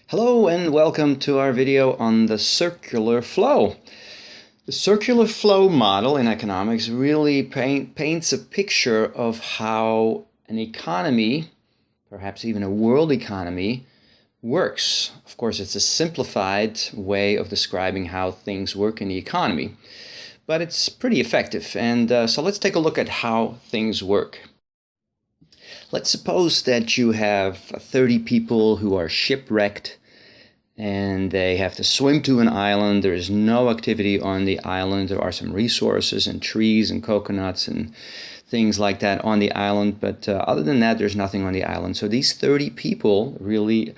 Hello and welcome to our video on the circular flow. The circular flow model in economics really paints a picture of how an economy, perhaps even a world economy, works. Of course, it's a simplified way of describing how things work in the economy, but it's pretty effective. And so let's take a look at how things work. Let's suppose that you have 30 people who are shipwrecked and they have to swim to an island. There is no activity on the island. There are some resources and trees and coconuts and things like that on the island, but other than that, there's nothing on the island. So these 30 people really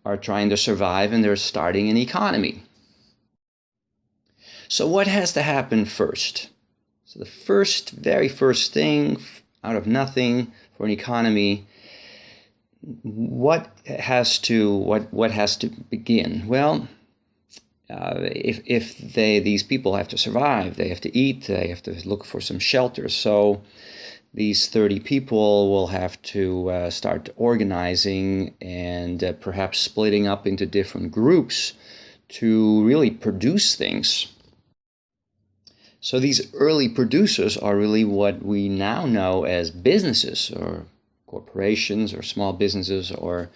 are trying to survive, and they're starting an economy. So what has to happen first? So the very first thing out of nothing for an economy, what has to begin? Well, if these people have to survive, they have to eat, they have to look for some shelter. So these 30 people will have to start organizing and perhaps splitting up into different groups to really produce things. So these early producers are really what we now know as businesses or corporations or small businesses or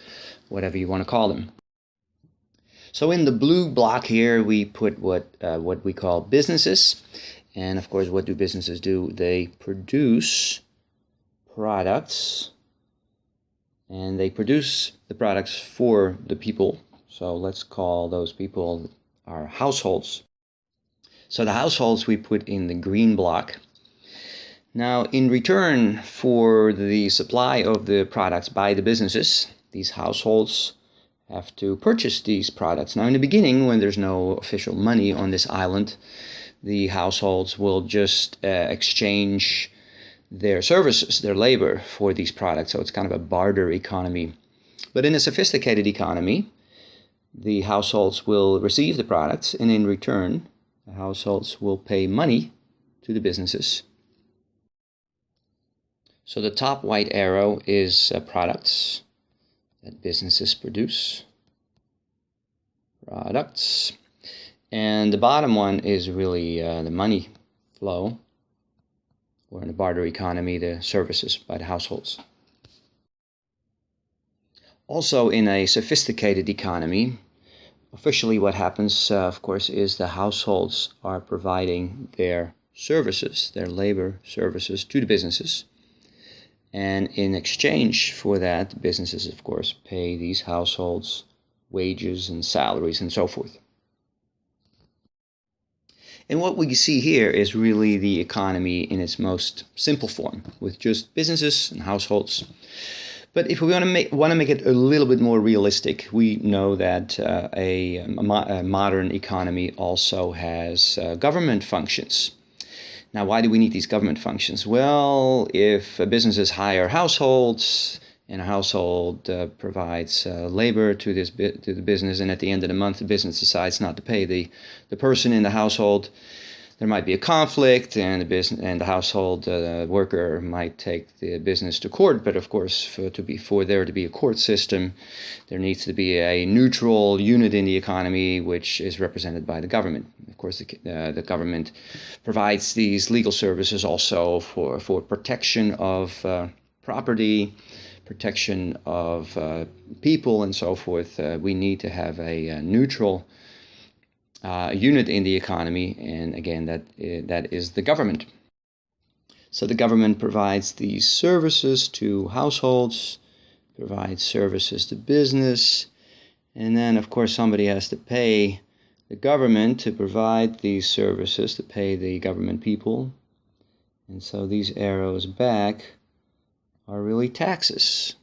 whatever you want to call them. So in the blue block here, we put what we call businesses. And of course, what do businesses do? They produce products, and they produce the products for the people. So let's call those people our households. So the households we put in the green block. Now, in return for the supply of the products by the businesses, these households have to purchase these products. Now, in the beginning, when there's no official money on this island, the households will just exchange their services, their labor, for these products. So it's kind of a barter economy. But in a sophisticated economy, the households will receive the products, and in return, the households will pay money to the businesses. So the top white arrow is products that businesses produce. Products. And the bottom one is really the money flow, or in a barter economy, the services by the households. Also, in a sophisticated economy, officially what happens, of course, is the households are providing their services, their labor services, to the businesses. And in exchange for that, businesses, of course, pay these households wages and salaries and so forth. And what we see here is really the economy in its most simple form, with just businesses and households. But if we want to make it a little bit more realistic, we know that a modern economy also has government functions. Now, why do we need these government functions? Well, if businesses hire households, and a household provides labor to the business, and at the end of the month, the business decides not to pay the person in the household, there might be a conflict, and the household worker might take the business to court. But of course, for there to be a court system, there needs to be a neutral unit in the economy, which is represented by the government. Of course, the government provides these legal services also for protection of property, protection of people, and so forth. We need to have a neutral unit in the economy, and again, that is the government. So the government provides these services to households, provides services to business, and then of course somebody has to pay the government to provide these services, to pay the government people. And so these arrows back are really taxes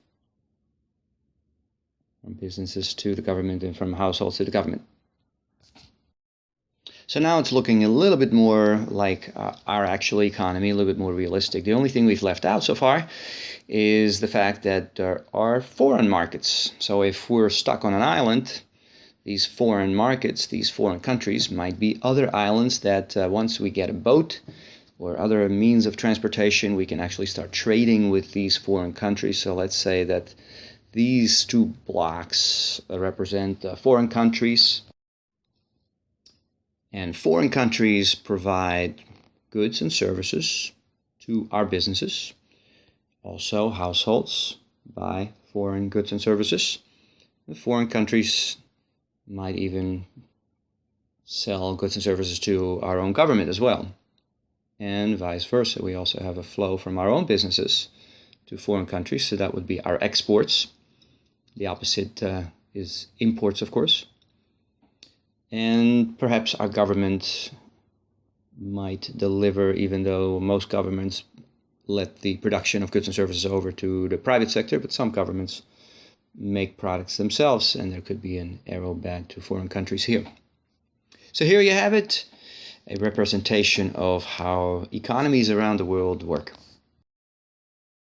from businesses to the government and from households to the government. So now it's looking a little bit more like our actual economy, a little bit more realistic. The only thing we've left out so far is the fact that there are foreign markets. So if we're stuck on an island, these foreign markets, these foreign countries might be other islands that once we get a boat or other means of transportation, we can actually start trading with these foreign countries. So let's say that these two blocks represent foreign countries. And foreign countries provide goods and services to our businesses. Also, households buy foreign goods and services. And foreign countries might even sell goods and services to our own government as well. And vice versa. We also have a flow from our own businesses to foreign countries. So that would be our exports. The opposite is imports, of course. And perhaps our government might deliver, even though most governments let the production of goods and services over to the private sector, but some governments make products themselves, and there could be an arrow back to foreign countries here. So here you have it, a representation of how economies around the world work.